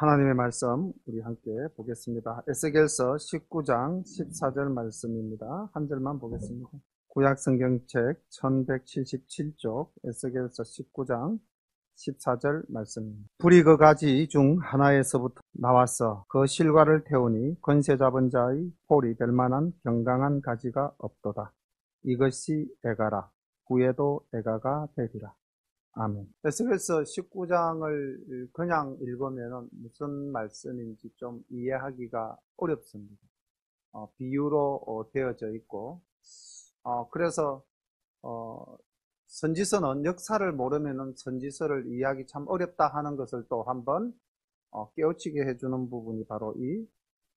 하나님의 말씀 우리 함께 보겠습니다. 에스겔서 19장 14절 말씀입니다. 한 절만 보겠습니다. 구약 성경책 1177쪽 에스겔서 19장 14절 말씀입니다. 불이 그 가지 중 하나에서부터 나와서 그 실과를 태우니 권세 잡은 자의 홀이 될 만한 경강한 가지가 없도다. 이것이 애가라. 후에도 애가가 되리라. 아멘. 에스겔서 19장을 그냥 읽으면 무슨 말씀인지 좀 이해하기가 어렵습니다. 비유로 되어져 있고, 그래서 선지서는 역사를 모르면 선지서를 이해하기 참 어렵다 하는 것을 또 한번 깨우치게 해주는 부분이 바로 이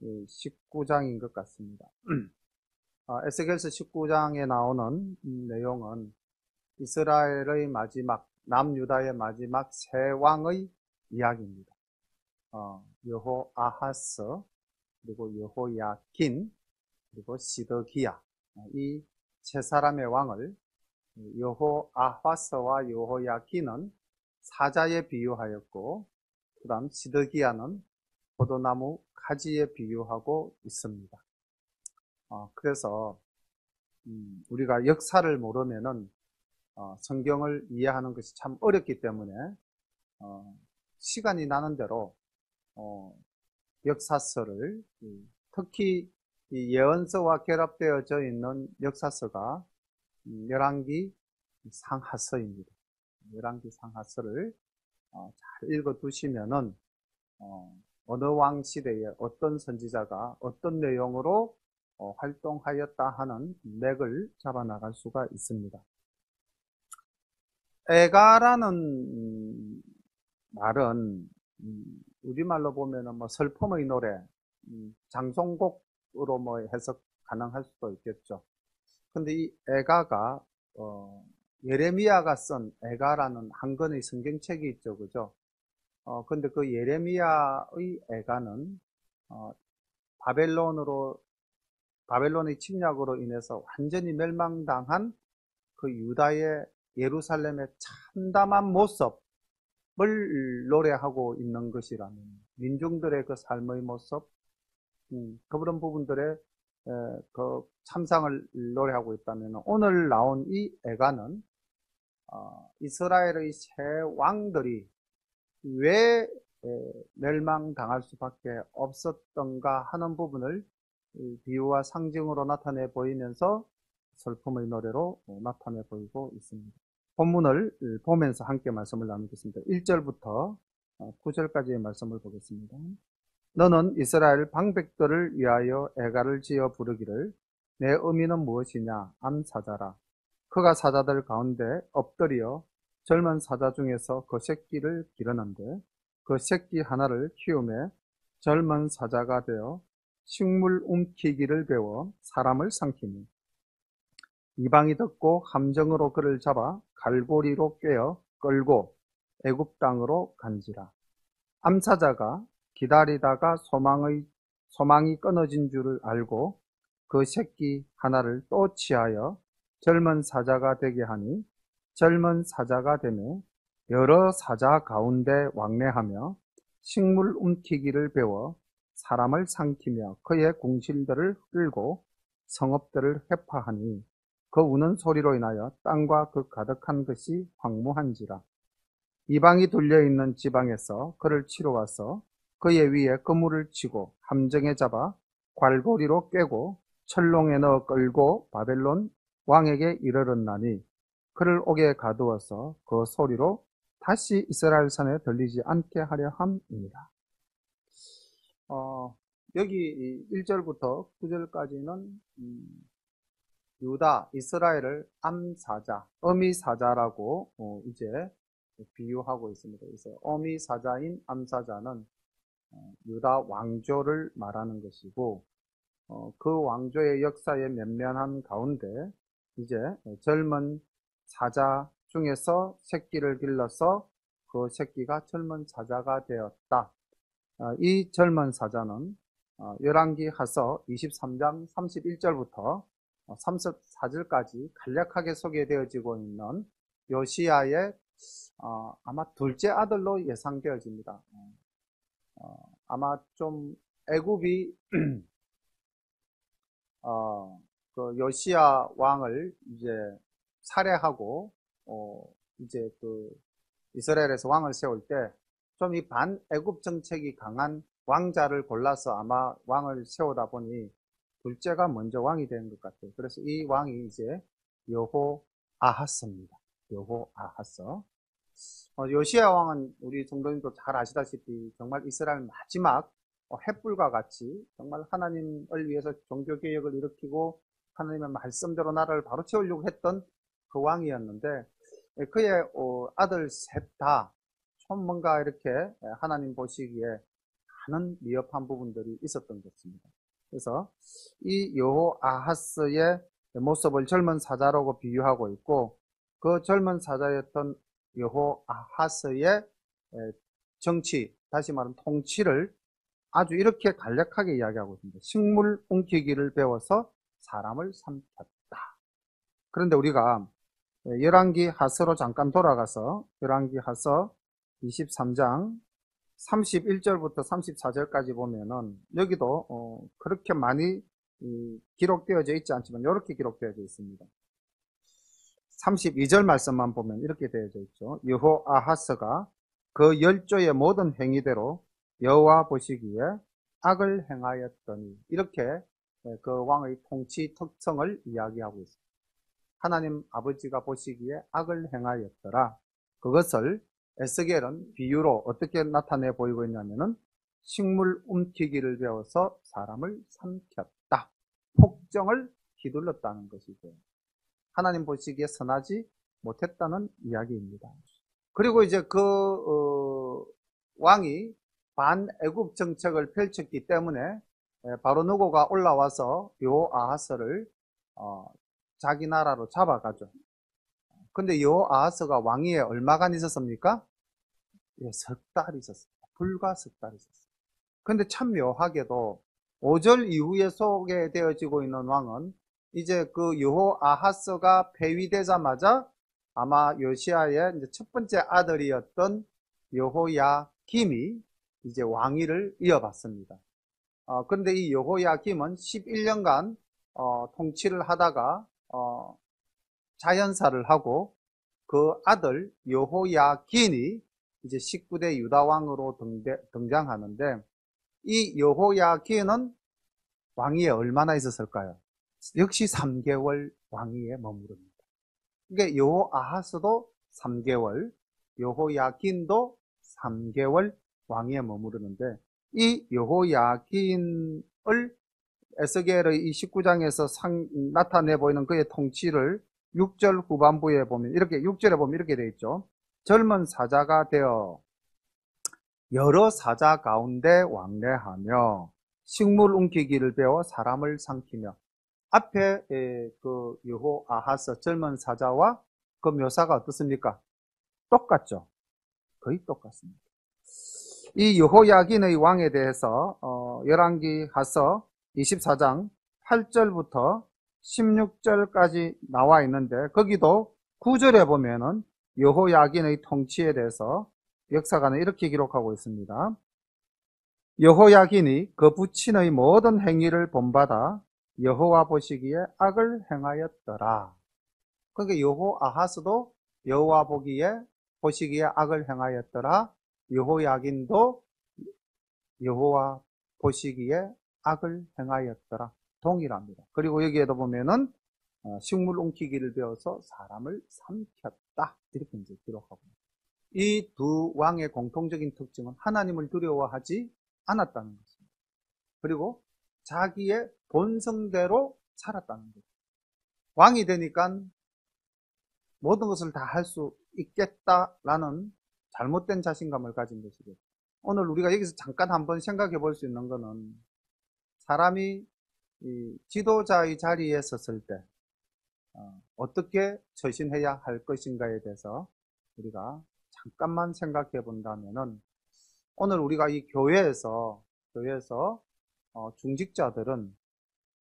19장인 것 같습니다. 에스겔서 19장에 나오는 내용은 이스라엘의 마지막, 남유다의 마지막 세 왕의 이야기입니다. 여호아하스, 그리고 여호야킨, 그리고 시드기야. 이 세 사람의 왕을 여호아하스와 여호야킨은 사자에 비유하였고, 그 다음 시드기야는 포도나무 가지에 비유하고 있습니다. 그래서 우리가 역사를 모르면은 성경을 이해하는 것이 참 어렵기 때문에 시간이 나는 대로 역사서를, 특히 이 예언서와 결합되어져 있는 역사서가 열왕기 상하서입니다. 열왕기 상하서를 잘 읽어두시면은 어느 왕 시대에 어떤 선지자가 어떤 내용으로 활동하였다 하는 맥을 잡아나갈 수가 있습니다. 애가라는 말은 우리말로 보면은 슬픔의 노래, 장송곡으로 해석 가능할 수도 있겠죠. 근데 이 애가가 예레미야가 쓴 애가라는 한 권의 성경책이 있죠, 그죠? 근데 그 예레미야의 애가는 바벨론의 침략으로 인해서 완전히 멸망당한 그 유다의 예루살렘의 참담한 모습을 노래하고 있는 것이라는, 민중들의 그 삶의 모습, 그런 부분들의 그 참상을 노래하고 있다면, 오늘 나온 이 애가는 이스라엘의 새 왕들이 왜 멸망당할 수밖에 없었던가 하는 부분을 비유와 상징으로 나타내 보이면서 슬픔의 노래로 나타내 보이고 있습니다. 본문을 보면서 함께 말씀을 나누겠습니다. 1절부터 9절까지의 말씀을 보겠습니다. 너는 이스라엘 방백들을 위하여 애가를 지어 부르기를 내 의미는 무엇이냐? 암사자라. 그가 사자들 가운데 엎드려 젊은 사자 중에서 그 새끼를 기르는데 그 새끼 하나를 키우매 젊은 사자가 되어 식물 움키기를 배워 사람을 삼키니 이방이 듣고 함정으로 그를 잡아 갈고리로 꿰어 끌고 애굽 땅으로 간지라. 암사자가 기다리다가 소망이 끊어진 줄을 알고 그 새끼 하나를 또 취하여 젊은 사자가 되게 하니 젊은 사자가 되며 여러 사자 가운데 왕래하며 식물 움키기를 배워 사람을 삼키며 그의 궁실들을 끌고 성읍들을 회파하니 그 우는 소리로 인하여 땅과 그 가득한 것이 황무한지라. 이방이 둘려있는 지방에서 그를 치러 와서 그의 위에 그물을 치고 함정에 잡아 괄고리로 꿰고 철롱에 넣어 끌고 바벨론 왕에게 이르렀나니 그를 옥에 가두어서 그 소리로 다시 이스라엘 산에 들리지 않게 하려 함입니다. 여기 1절부터 9절까지는 유다, 이스라엘을 암사자, 어미사자라고 이제 비유하고 있습니다. 그래서 어미사자인 암사자는 유다 왕조를 말하는 것이고, 그 왕조의 역사의 면면한 가운데 이제 젊은 사자 중에서 새끼를 길러서 그 새끼가 젊은 사자가 되었다. 이 젊은 사자는 열왕기 하서 23장 31절부터 34절까지 간략하게 소개되어지고 있는 요시야의 아마 둘째 아들로 예상되어집니다. 아마 좀 애굽이 그 요시야 왕을 이제 살해하고 이제 그 이스라엘에서 왕을 세울 때 좀 이 반애굽 정책이 강한 왕자를 골라서 아마 왕을 세우다 보니 둘째가 먼저 왕이 된 것 같아요. 그래서 이 왕이 이제 여호아하스입니다. 여호아하스. 요시야 왕은 우리 성도님도 잘 아시다시피 정말 이스라엘 마지막 횃불과 같이 정말 하나님을 위해서 종교개혁을 일으키고 하나님의 말씀대로 나라를 바로 채우려고 했던 그 왕이었는데 그의 아들 셋 다 좀 뭔가 이렇게 하나님 보시기에 많은 미흡한 부분들이 있었던 것입니다. 그래서 이 여호아하스의 모습을 젊은 사자라고 비유하고 있고 그 젊은 사자였던 여호아하스의 정치, 다시 말하면 통치를 아주 이렇게 간략하게 이야기하고 있습니다. 식물 옮기기를 배워서 사람을 삼켰다. 그런데 우리가 열왕기 하서로 잠깐 돌아가서 열왕기 하서 23장 31절부터 34절까지 보면은 여기도 그렇게 많이 기록되어져 있지 않지만 이렇게 기록되어져 있습니다. 32절 말씀만 보면 이렇게 되어져 있죠. 여호아하스가 그 열조의 모든 행위대로 여호와 보시기에 악을 행하였더니 이렇게 그 왕의 통치 특성을 이야기하고 있습니다. 하나님 아버지가 보시기에 악을 행하였더라. 그것을 에스겔은 비유로 어떻게 나타내 보이고 있냐면은 식물 움키기를 배워서 사람을 삼켰다. 폭정을 휘둘렀다는 것이죠. 하나님 보시기에 선하지 못했다는 이야기입니다. 그리고 이제 그 왕이 반애굽 정책을 펼쳤기 때문에 바로 누고가 올라와서 여호아하스를 자기 나라로 잡아가죠. 근데 여호아하스가 왕위에 얼마간 있었습니까? 예, 석 달 있었습니다. 불과 석 달 있었습니다. 근데 참 묘하게도 5절 이후에 소개되어지고 있는 왕은 이제 그 여호아하스가 폐위되자마자 아마 요시야의 이제 첫 번째 아들이었던 여호야김이 이제 왕위를 이어받습니다. 그런데 이 여호야김은 11년간 통치를 하다가 자연사를 하고 그 아들 여호야긴이 이제 19대 유다왕으로 등장하는데 이 여호야긴은 왕위에 얼마나 있었을까요? 역시 3개월 왕위에 머무릅니다. 그러니까 여호아하스도 3개월, 여호야긴도 3개월 왕위에 머무르는데 이 여호야긴을 에스겔의 이 19장에서 나타내 보이는 그의 통치를 6절 후반부에 보면 이렇게 6절에 보면 이렇게 되어 있죠. 젊은 사자가 되어 여러 사자 가운데 왕래하며 식물 옮기기를 배워 사람을 삼키며 앞에 그 여호아하스 젊은 사자와 그 묘사가 어떻습니까? 똑같죠. 거의 똑같습니다. 이 여호야긴의 왕에 대해서 열왕기 하서 24장 8절부터 16절까지 나와 있는데 거기도 9절에 보면은 여호야긴의 통치에 대해서 역사가는 이렇게 기록하고 있습니다. 여호야긴이 그 부친의 모든 행위를 본받아 여호와 보시기에 악을 행하였더라. 그러니까 여호아하스도 여호와 보시기에 악을 행하였더라. 여호야긴도 여호와 보시기에 악을 행하였더라. 동일합니다. 그리고 여기에도 보면은 식물 옮기기를 배워서 사람을 삼켰다. 이렇게 이제 기록하고 있습니다. 이 두 왕의 공통적인 특징은 하나님을 두려워하지 않았다는 것입니다. 그리고 자기의 본성대로 살았다는 거죠. 왕이 되니까 모든 것을 다 할 수 있겠다라는 잘못된 자신감을 가진 것이죠. 오늘 우리가 여기서 잠깐 한번 생각해 볼 수 있는 것은 사람이 이 지도자의 자리에 섰을 때 어떻게 처신해야 할 것인가에 대해서 우리가 잠깐만 생각해 본다면은 오늘 우리가 이 교회에서 중직자들은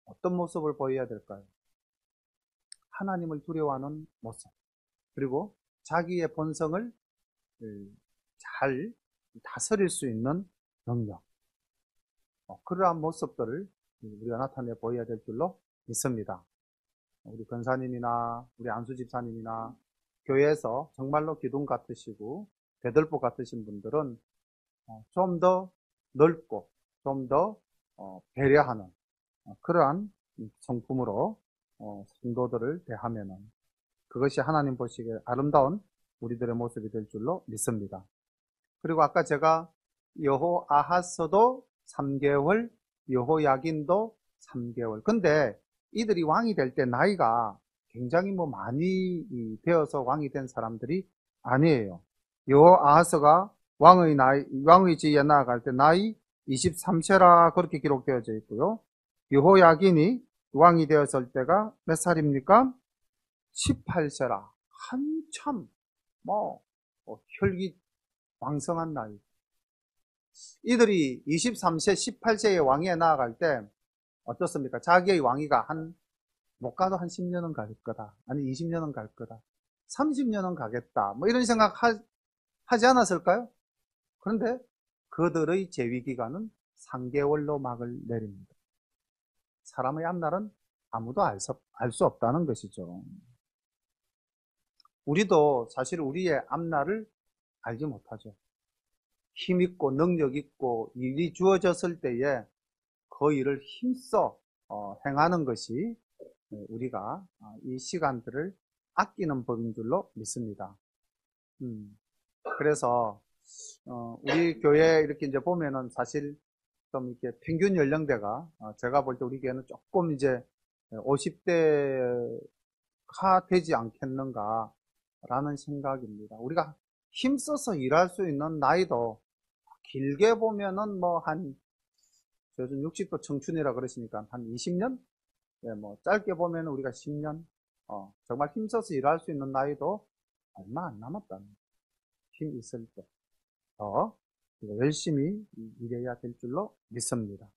어떤 모습을 보여야 될까요? 하나님을 두려워하는 모습, 그리고 자기의 본성을 잘 다스릴 수 있는 능력, 그러한 모습들을 우리가 나타내 보여야 될 줄로 믿습니다. 우리 권사님이나 우리 안수 집사님이나 교회에서 정말로 기둥 같으시고 대들보 같으신 분들은 좀 더 넓고 좀 더 배려하는 그러한 성품으로 성도들을 대하면은 그것이 하나님 보시기에 아름다운 우리들의 모습이 될 줄로 믿습니다. 그리고 아까 제가 여호아하스도 3개월, 여호야긴도 3개월. 근데 이들이 왕이 될 때 나이가 굉장히 많이 되어서 왕이 된 사람들이 아니에요. 여호아하스가 왕의 지위에 나아갈 때 나이 23세라 그렇게 기록되어져 있고요. 여호야긴이 왕이 되었을 때가 몇 살입니까? 18세라. 한참 혈기 왕성한 나이. 이들이 23세, 18세의 왕위에 나아갈 때 어떻습니까? 자기의 왕위가 못 가도 한 10년은 갈 거다. 아니 20년은 갈 거다. 30년은 가겠다. 이런 생각 하지 않았을까요? 그런데 그들의 재위기간은 3개월로 막을 내립니다. 사람의 앞날은 아무도 알 수 없다는 것이죠. 우리도 사실 우리의 앞날을 알지 못하죠. 힘있고 능력있고 일이 주어졌을 때에 그 일을 힘써 행하는 것이 우리가 이 시간들을 아끼는 법인 줄로 믿습니다. 그래서 우리 교회 이렇게 이제 보면은 사실 좀 이렇게 평균 연령대가 제가 볼 때 우리 교회는 조금 이제 50대가 되지 않겠는가 라는 생각입니다. 우리가 힘써서 일할 수 있는 나이도 길게 보면은 요즘 60도 청춘이라 그러시니까 한 20년? 짧게 보면 우리가 10년? 정말 힘써서 일할 수 있는 나이도 얼마 안 남았다는 힘 있을 때 더 열심히 일해야 될 줄로 믿습니다.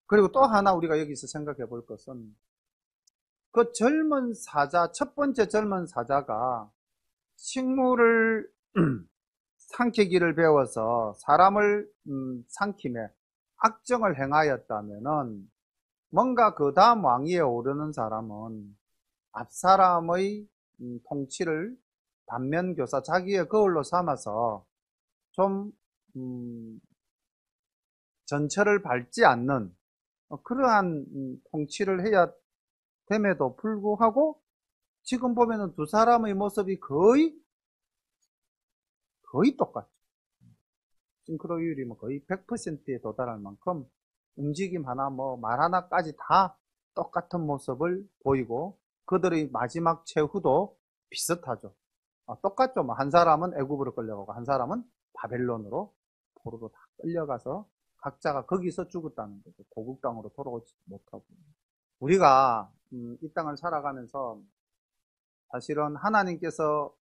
그리고 또 하나 우리가 여기서 생각해 볼 것은 그 젊은 사자, 첫 번째 젊은 사자가 식물을 삼키기를 배워서 사람을 삼킴에 악정을 행하였다면은 뭔가 그 다음 왕위에 오르는 사람은 앞사람의 통치를 반면교사 자기의 거울로 삼아서 좀 전철을 밟지 않는 그러한 통치를 해야 됨에도 불구하고 지금 보면은 두 사람의 모습이 거의 똑같죠. 싱크로율이 거의 100%에 도달할 만큼 움직임 하나 말 하나까지 다 똑같은 모습을 보이고 그들의 마지막 최후도 비슷하죠. 똑같죠. 한 사람은 애굽으로 끌려가고 한 사람은 바벨론으로 포로로 다 끌려가서 각자가 거기서 죽었다는 거죠. 고국 땅으로 돌아오지 못하고. 우리가 이 땅을 살아가면서 사실은 하나님께서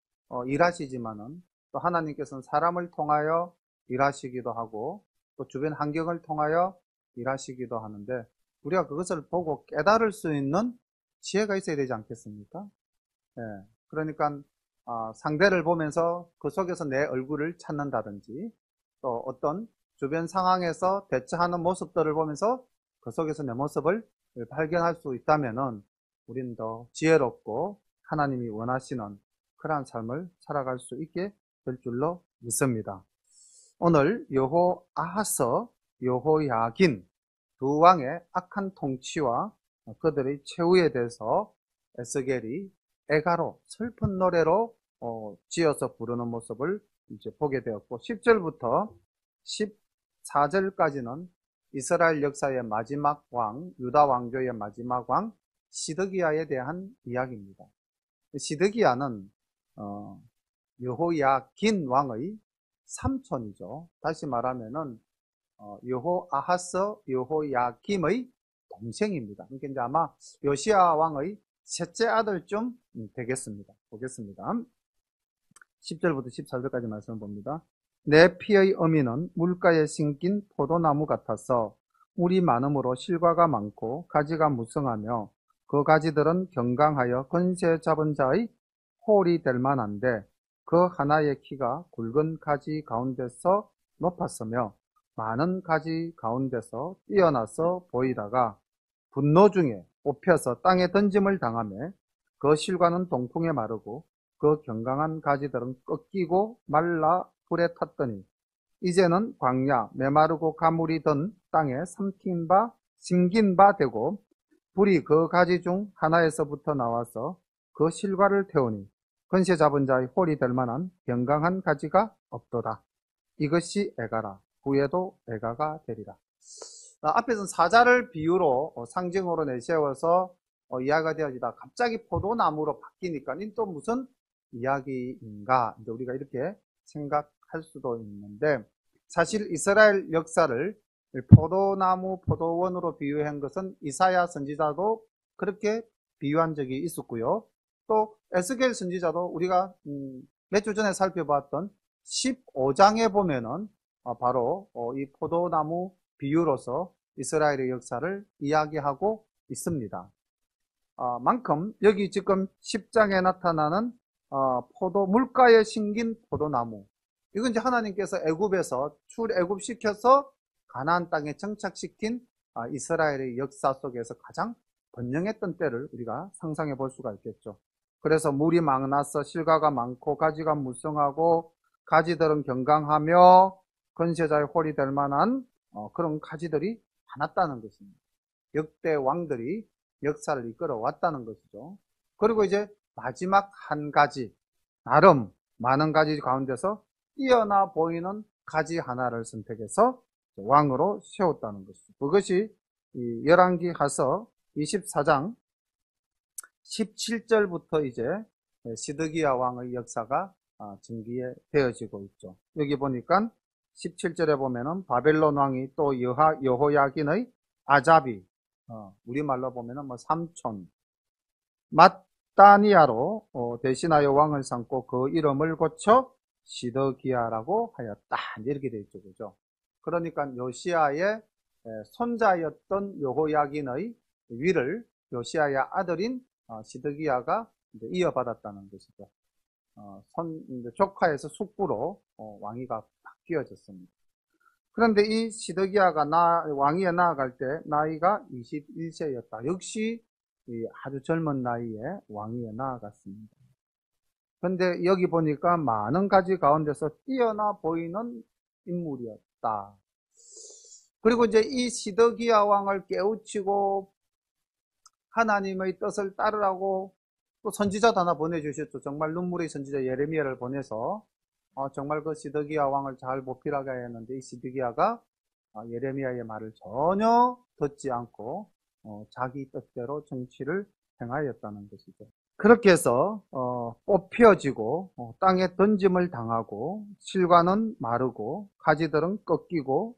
일하시지만은 또 하나님께서는 사람을 통하여 일하시기도 하고 또 주변 환경을 통하여 일하시기도 하는데 우리가 그것을 보고 깨달을 수 있는 지혜가 있어야 되지 않겠습니까? 예, 그러니까 상대를 보면서 그 속에서 내 얼굴을 찾는다든지 또 어떤 주변 상황에서 대처하는 모습들을 보면서 그 속에서 내 모습을 발견할 수 있다면은 우리는 더 지혜롭고 하나님이 원하시는 그러한 삶을 살아갈 수 있게 될 줄로 믿습니다. 오늘 여호아하스, 여호야긴 두 왕의 악한 통치와 그들의 최후에 대해서 에스겔이 애가로 슬픈 노래로 지어서 부르는 모습을 이제 보게 되었고 10절부터 14절까지는 이스라엘 역사의 마지막 왕, 유다 왕조의 마지막 왕 시드기야에 대한 이야기입니다. 시드기야는 여호야긴 왕의 삼촌이죠. 다시 말하면은 여호아하스, 여호야김의 동생입니다. 그러니까 이제 아마 요시야 왕의 셋째 아들쯤 되겠습니다. 보겠습니다. 10절부터 14절까지 말씀을 봅니다. 내 피의 어미는 물가에 심긴 포도나무 같아서 물이 많음으로 실과가 많고 가지가 무성하며 그 가지들은 경강하여 권세 잡은 자의 홀이 될 만한데 그 하나의 키가 굵은 가지 가운데서 높았으며 많은 가지 가운데서 뛰어나서 보이다가 분노 중에 뽑혀서 땅에 던짐을 당하며 그 실과는 동풍에 마르고 그 견강한 가지들은 꺾이고 말라 불에 탔더니 이제는 광야 메마르고 가물이 든 땅에 심긴 바 되고 불이 그 가지 중 하나에서부터 나와서 그 실과를 태우니 건세 잡은 자의 홀이 될 만한 견강한 가지가 없도다. 이것이 애가라. 후에도 애가가 되리라. 앞에서는 사자를 비유로 상징으로 내세워서 이야기가 되어지다 갑자기 포도나무로 바뀌니까 또 무슨 이야기인가 우리가 이렇게 생각할 수도 있는데, 사실 이스라엘 역사를 포도나무 포도원으로 비유한 것은 이사야 선지자도 그렇게 비유한 적이 있었고요. 또 에스겔 선지자도 우리가 몇 주 전에 살펴봤던 15장에 보면은 바로 이 포도나무 비유로서 이스라엘의 역사를 이야기하고 있습니다. 만큼 여기 지금 10장에 나타나는 물가에 심긴 포도나무, 이건 이제 하나님께서 애굽에서 출애굽시켜서 가나안 땅에 정착시킨 이스라엘의 역사 속에서 가장 번영했던 때를 우리가 상상해 볼 수가 있겠죠. 그래서 물이 막 나서 실과가 많고 가지가 무성하고 가지들은 견강하며 건세자의 홀이 될 만한 그런 가지들이 많았다는 것입니다. 역대 왕들이 역사를 이끌어 왔다는 것이죠. 그리고 이제 마지막 한 가지, 나름 많은 가지 가운데서 뛰어나 보이는 가지 하나를 선택해서 왕으로 세웠다는 것이죠. 그것이 열왕기하서 24장 17절부터 이제 시드기야 왕의 역사가 전개되어지고 있죠. 여기 보니까 17절에 보면은 바벨론 왕이 또 여호야긴의 아잡이, 우리말로 보면은 삼촌 mat다니아로 대신하여 왕을 삼고 그 이름을 고쳐 시드기야라고 하였다. 이렇게 되어 있죠. 그죠? 그러니까 요시야의 손자였던 여호야긴의 위를 요시야의 아들인 시드기야가 이어받았다는 것이죠. 조카에서 숙부로 왕위가 바뀌어졌습니다. 그런데 이 시드기야가 왕위에 나아갈 때 나이가 21세였다. 역시 아주 젊은 나이에 왕위에 나아갔습니다. 그런데 여기 보니까 많은 가지 가운데서 뛰어나 보이는 인물이었다. 그리고 이제 이 시드기야 왕을 깨우치고 하나님의 뜻을 따르라고 또 선지자도 하나 보내주셨죠. 정말 눈물의 선지자 예레미야를 보내서 정말 그 시드기야 왕을 잘 보필하게 했는데, 이 시드기야가 예레미야의 말을 전혀 듣지 않고 자기 뜻대로 정치를 행하였다는 것이죠. 그렇게 해서 뽑혀지고 땅에 던짐을 당하고 실과는 마르고 가지들은 꺾이고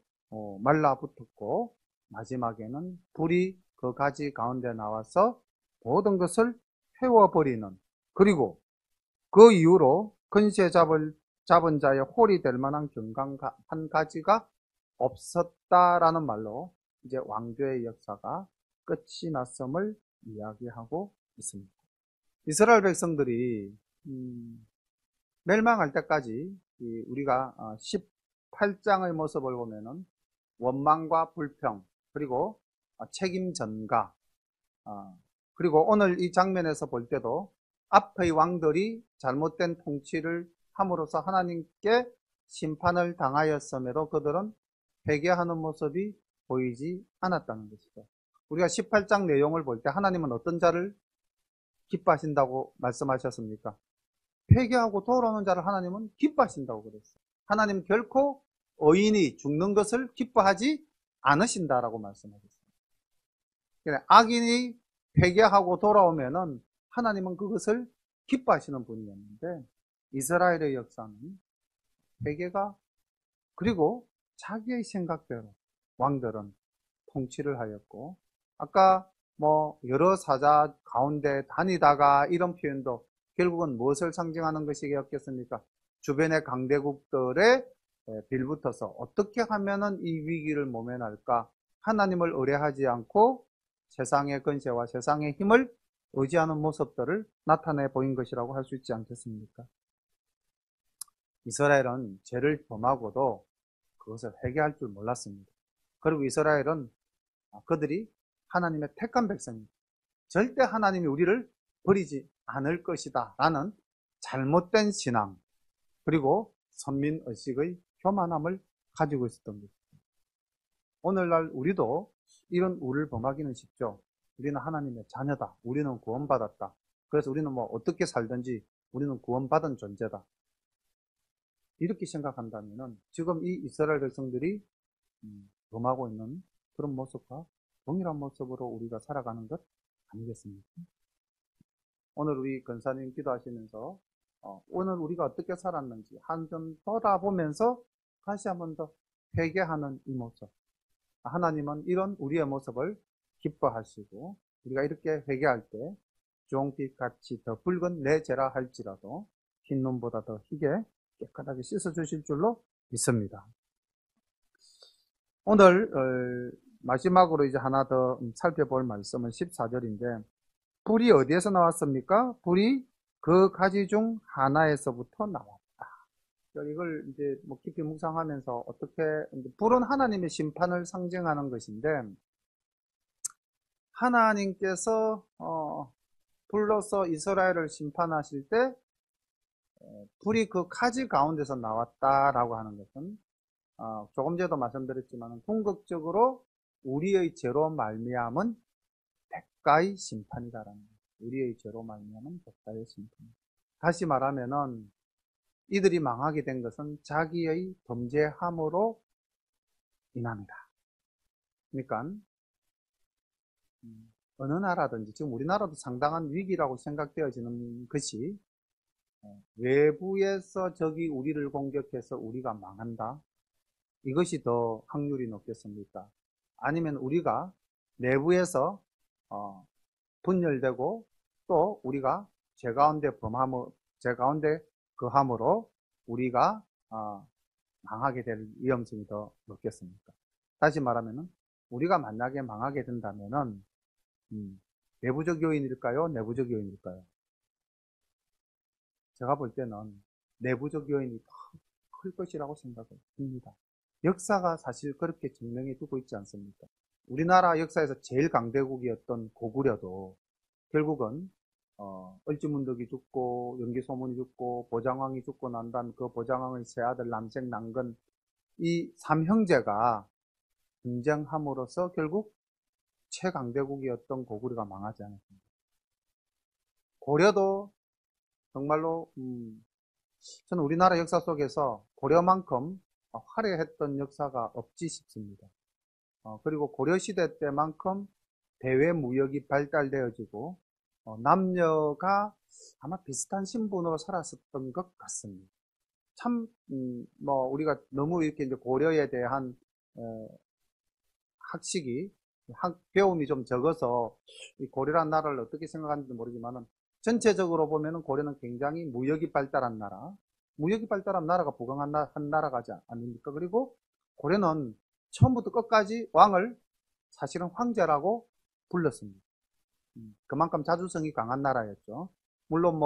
말라붙었고 마지막에는 불이 그 가지 가운데 나와서 모든 것을 태워버리는, 그리고 그 이후로 건세 잡은 자의 홀이 될 만한 견강한 가지가 없었다라는 말로 이제 왕조의 역사가 끝이 났음을 이야기하고 있습니다. 이스라엘 백성들이 멸망할 때까지 우리가 18장의 모습을 보면은 원망과 불평, 그리고 책임 전가, 그리고 오늘 이 장면에서 볼 때도 앞의 왕들이 잘못된 통치를 함으로써 하나님께 심판을 당하였음에도 그들은 회개하는 모습이 보이지 않았다는 것이죠. 우리가 18장 내용을 볼 때 하나님은 어떤 자를 기뻐하신다고 말씀하셨습니까? 회개하고 돌아오는 자를 하나님은 기뻐하신다고 그랬어요. 하나님 결코 의인이 죽는 것을 기뻐하지 않으신다라고 말씀하셨어요. 악인이 회개하고 돌아오면은 하나님은 그것을 기뻐하시는 분이었는데, 이스라엘의 역사는 회개가, 그리고 자기의 생각대로 왕들은 통치를 하였고, 아까 여러 사자 가운데 다니다가 이런 표현도 결국은 무엇을 상징하는 것이겠습니까? 주변의 강대국들에 빌붙어서 어떻게 하면은 이 위기를 모면할까? 하나님을 의뢰하지 않고 세상의 권세와 세상의 힘을 의지하는 모습들을 나타내 보인 것이라고 할 수 있지 않겠습니까? 이스라엘은 죄를 범하고도 그것을 회개할 줄 몰랐습니다. 그리고 이스라엘은 그들이 하나님의 택한 백성입니다. 절대 하나님이 우리를 버리지 않을 것이다 라는 잘못된 신앙, 그리고 선민의식의 교만함을 가지고 있었던 것입니다. 오늘날 우리도 이런 우를 범하기는 쉽죠. 우리는 하나님의 자녀다. 우리는 구원받았다. 그래서 우리는 뭐 어떻게 살든지 우리는 구원받은 존재다. 이렇게 생각한다면 지금 이 이스라엘 백성들이 범하고 있는 그런 모습과 동일한 모습으로 우리가 살아가는 것 아니겠습니까? 오늘 우리 권사님 기도하시면서 오늘 우리가 어떻게 살았는지 한 점 돌아보면서 다시 한 번 더 회개하는 이 모습. 하나님은 이런 우리의 모습을 기뻐하시고 우리가 이렇게 회개할 때 주홍빛같이 더 붉은 내 죄라 할지라도 흰 눈보다 더 희게 깨끗하게 씻어주실 줄로 믿습니다. 오늘 마지막으로 이제 하나 더 살펴볼 말씀은 14절인데 불이 어디에서 나왔습니까? 불이 그 가지 중 하나에서부터 나왔다. 이걸 이제 뭐 깊이 묵상하면서 어떻게, 불은 하나님의 심판을 상징하는 것인데, 하나님께서, 불로서 이스라엘을 심판하실 때, 불이 그 가지 가운데서 나왔다라고 하는 것은, 조금 전에도 말씀드렸지만, 궁극적으로 우리의 죄로 말미암은 대가의 심판이다라는 거예요. 우리의 죄로 말미암은 대가의 심판. 다시 말하면은, 이들이 망하게 된 것은 자기의 범죄함으로 인합니다. 그러니까 어느 나라든지 지금 우리나라도 상당한 위기라고 생각되어지는 것이 외부에서 적이 우리를 공격해서 우리가 망한다. 이것이 더 확률이 높겠습니까? 아니면 우리가 내부에서 분열되고 또 우리가 죄 가운데 그함으로 우리가 망하게 될 위험성이 더 높겠습니까? 다시 말하면 우리가 만약에 망하게 된다면은 외부적 요인일까요? 내부적 요인일까요? 제가 볼 때는 내부적 요인이 더 클 것이라고 생각을 합니다. 역사가 사실 그렇게 증명해 두고 있지 않습니까? 우리나라 역사에서 제일 강대국이었던 고구려도 결국은 을지문덕이 죽고 연기소문이 죽고 보장왕이 죽고 난 다음 그 보장왕의 세 아들 남색 남근 이 삼형제가 분쟁함으로써 결국 최강대국이었던 고구려가 망하지 않았습니다. 고려도 정말로 저는 우리나라 역사 속에서 고려만큼 화려했던 역사가 없지 싶습니다. 그리고 고려시대 때만큼 대외무역이 발달되어지고 남녀가 아마 비슷한 신분으로 살았었던 것 같습니다. 참, 우리가 너무 이렇게 이제 고려에 대한, 학식이, 배움이 좀 적어서, 이 고려란 나라를 어떻게 생각하는지 모르지만은, 전체적으로 보면은 고려는 굉장히 무역이 발달한 나라, 무역이 발달한 나라가 부강한 한 나라가 아닙니까? 그리고 고려는 처음부터 끝까지 왕을 사실은 황제라고 불렀습니다. 그만큼 자주성이 강한 나라였죠. 물론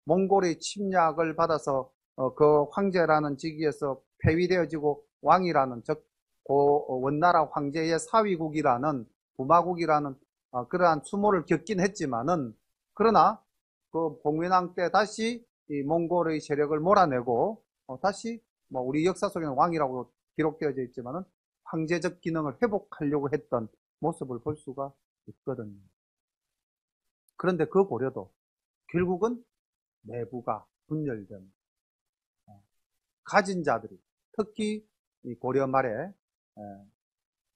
몽골의 침략을 받아서 그 황제라는 직위에서 폐위되어지고 왕이라는 즉 원나라 황제의 사위국이라는 부마국이라는 그러한 수모를 겪긴 했지만은 그러나 그 봉nguyên 왕 때 다시 이 몽골의 세력을 몰아내고 다시 우리 역사 속에는 왕이라고 기록되어져 있지만은 황제적 기능을 회복하려고 했던 모습을 볼 수가 있거든요. 그런데 그 고려도 결국은 내부가 분열된 가진 자들이 특히 이 고려 말에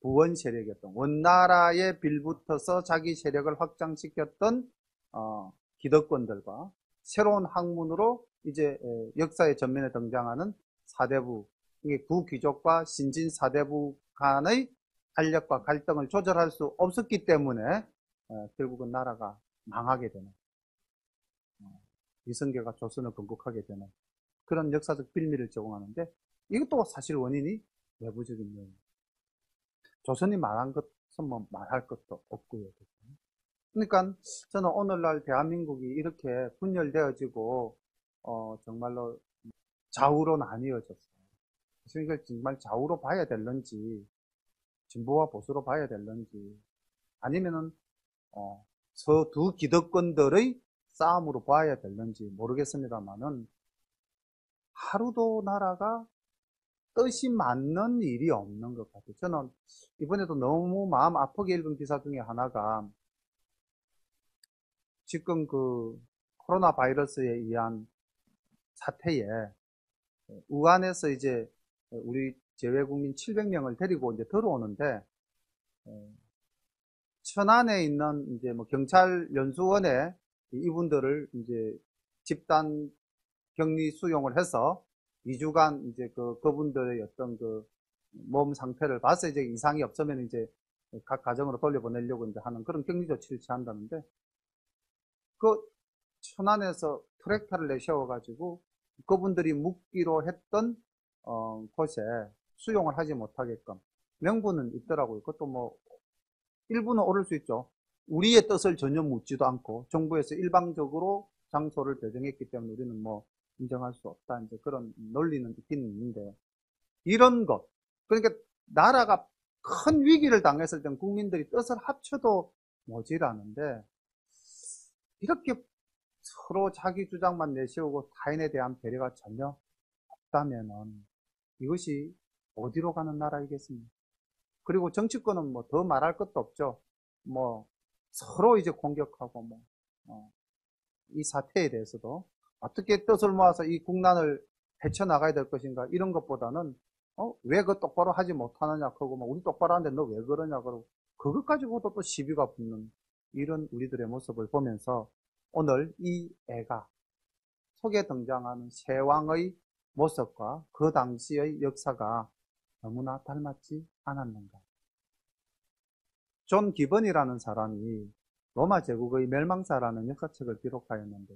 부원 세력이었던 원나라에 빌붙어서 자기 세력을 확장시켰던 기득권들과 새로운 학문으로 이제 역사의 전면에 등장하는 사대부, 이게 구귀족과 신진 사대부 간의 알력과 갈등을 조절할 수 없었기 때문에 결국은 나라가 망하게 되는, 이성계가 조선을 건국하게 되는 그런 역사적 빌미를 제공하는데 이것도 사실 원인이 내부적인 요인. 조선이 말한 것은 말할 것도 없고요. 그러니까 저는 오늘날 대한민국이 이렇게 분열되어지고 정말로 좌우로 나뉘어졌어요. 이걸 정말 좌우로 봐야 될런지, 진보와 보수로 봐야 될런지, 아니면은 서두 기득권들의 싸움으로 봐야 될는지 모르겠습니다만은 하루도 나라가 뜻이 맞는 일이 없는 것 같아요. 저는 이번에도 너무 마음 아프게 읽은 기사 중에 하나가 지금 그 코로나 바이러스에 의한 사태에 우한에서 이제 우리 재외국민 700명을 데리고 이제 들어오는데 천안에 있는 이제 뭐 경찰 연수원에 이분들을 이제 집단 격리 수용을 해서 2주간 이제 그분들의 어떤 그 몸 상태를 봐서 이제 이상이 없으면 이제 각 가정으로 돌려보내려고 이제 하는 그런 격리 조치를 취한다는데 그 천안에서 트랙터를 내세워가지고 그분들이 묵기로 했던 곳에 수용을 하지 못하게끔 명분은 있더라고요. 그것도 뭐 일부는 오를 수 있죠. 우리의 뜻을 전혀 묻지도 않고 정부에서 일방적으로 장소를 배정했기 때문에 우리는 뭐 인정할 수 없다. 이제 그런 논리는 있긴 있는데 이런 것 그러니까 나라가 큰 위기를 당했을 땐 국민들이 뜻을 합쳐도 모자라는데 이렇게 서로 자기 주장만 내세우고 타인에 대한 배려가 전혀 없다면은 이것이 어디로 가는 나라이겠습니까? 그리고 정치권은 뭐 더 말할 것도 없죠. 뭐 서로 이제 공격하고 이 사태에 대해서도 어떻게 뜻을 모아서 이 국난을 헤쳐나가야 될 것인가 이런 것보다는 왜 그 똑바로 하지 못하느냐 그러고 뭐 우리 똑바로 하는데 너 왜 그러냐 그러고 그것 가지고도 또 시비가 붙는 이런 우리들의 모습을 보면서 오늘 이 애가 속에 등장하는 세왕의 모습과 그 당시의 역사가 너무나 닮았지 않았는가. 존 기번이라는 사람이 로마 제국의 멸망사라는 역사책을 기록하였는데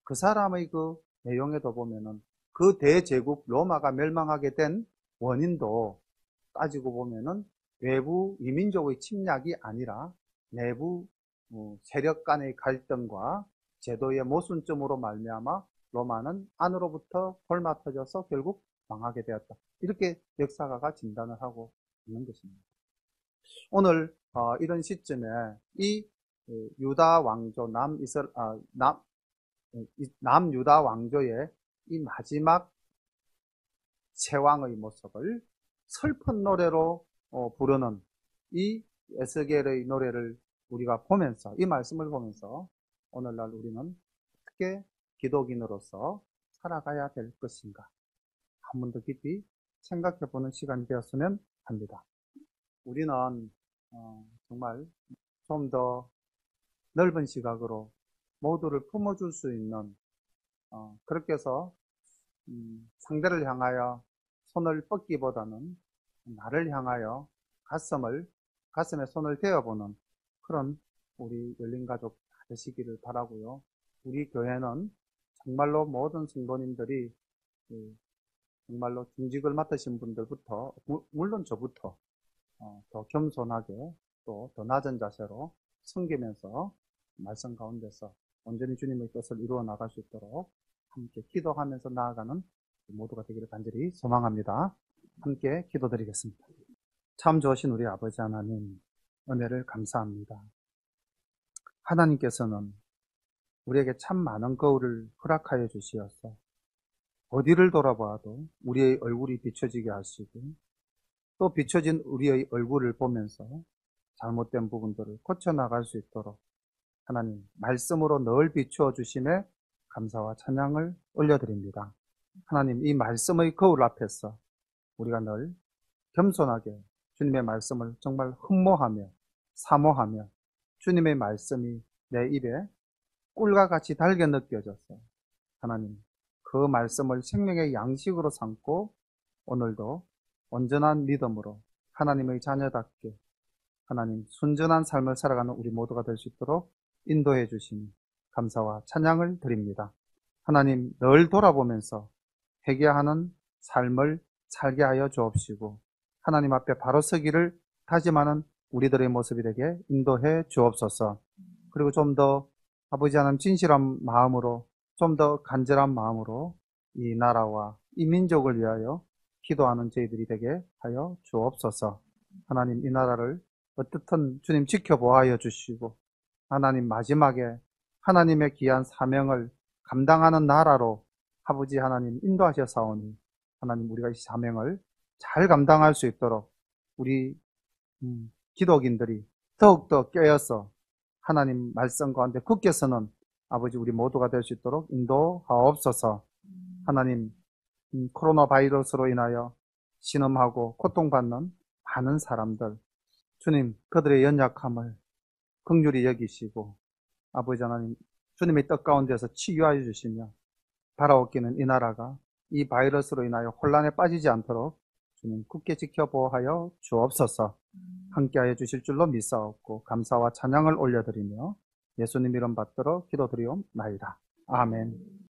그 사람의 그 내용에도 보면은 그 대제국 로마가 멸망하게 된 원인도 따지고 보면은 외부 이민족의 침략이 아니라 내부 세력 간의 갈등과 제도의 모순점으로 말미암아 로마는 안으로부터 홀마 터져서 결국 망하게 되었다. 이렇게 역사가가 진단을 하고 있는 것입니다. 오늘 이런 시점에 이 유다 왕조 남유다 왕조의 이 마지막 제왕의 모습을 슬픈 노래로 부르는 이 에스겔의 노래를 우리가 보면서 이 말씀을 보면서 오늘날 우리는 어떻게 기독인으로서 살아가야 될 것인가 한 번 더 깊이 생각해보는 시간이 되었으면 합니다. 우리는 정말 좀 더 넓은 시각으로 모두를 품어줄 수 있는 그렇게 해서 상대를 향하여 손을 뻗기보다는 나를 향하여 가슴에 손을 대어보는 그런 우리 열린가족 다 되시기를 바라고요. 우리 교회는 정말로 모든 성도님들이 정말로 중직을 맡으신 분들부터 물론 저부터 더 겸손하게 또 더 낮은 자세로 섬기면서 말씀 가운데서 온전히 주님의 뜻을 이루어 나갈 수 있도록 함께 기도하면서 나아가는 모두가 되기를 간절히 소망합니다. 함께 기도드리겠습니다. 참 좋으신 우리 아버지 하나님, 은혜를 감사합니다. 하나님께서는 우리에게 참 많은 거울을 허락하여 주시어서 어디를 돌아봐도 우리의 얼굴이 비춰지게 하시고 또 비춰진 우리의 얼굴을 보면서 잘못된 부분들을 고쳐나갈 수 있도록 하나님 말씀으로 늘 비추어 주심에 감사와 찬양을 올려드립니다. 하나님 이 말씀의 거울 앞에서 우리가 늘 겸손하게 주님의 말씀을 정말 흠모하며 사모하며 주님의 말씀이 내 입에 꿀과 같이 달게 느껴져서 하나님 그 말씀을 생명의 양식으로 삼고 오늘도 온전한 믿음으로 하나님의 자녀답게 하나님 순전한 삶을 살아가는 우리 모두가 될 수 있도록 인도해 주시니 감사와 찬양을 드립니다. 하나님 늘 돌아보면서 회개하는 삶을 살게 하여 주옵시고 하나님 앞에 바로 서기를 다짐하는 우리들의 모습이 되게 인도해 주옵소서. 그리고 좀 더 아버지 하나님 진실한 마음으로 좀 더 간절한 마음으로 이 나라와 이 민족을 위하여 기도하는 저희들이 되게 하여 주옵소서. 하나님, 이 나라를 어떻든 주님 지켜보아여 주시고, 하나님 마지막에 하나님의 귀한 사명을 감당하는 나라로 아버지 하나님 인도하셔사오니, 하나님 우리가 이 사명을 잘 감당할 수 있도록 우리 기독인들이 더욱더 깨어서 하나님 말씀 가운데 굳게 서는 아버지 우리 모두가 될 수 있도록 인도하옵소서. 하나님, 코로나 바이러스로 인하여 신음하고 고통받는 많은 사람들, 주님 그들의 연약함을 긍휼히 여기시고 아버지 하나님 주님의 뜻 가운데서 치유하여 주시며 바라옵기는 이 나라가 이 바이러스로 인하여 혼란에 빠지지 않도록 주님 굳게 지켜보하여 주옵소서. 함께하여 주실 줄로 믿사옵고 감사와 찬양을 올려드리며 예수님 이름 받들어 기도드리옵나이다. 아멘.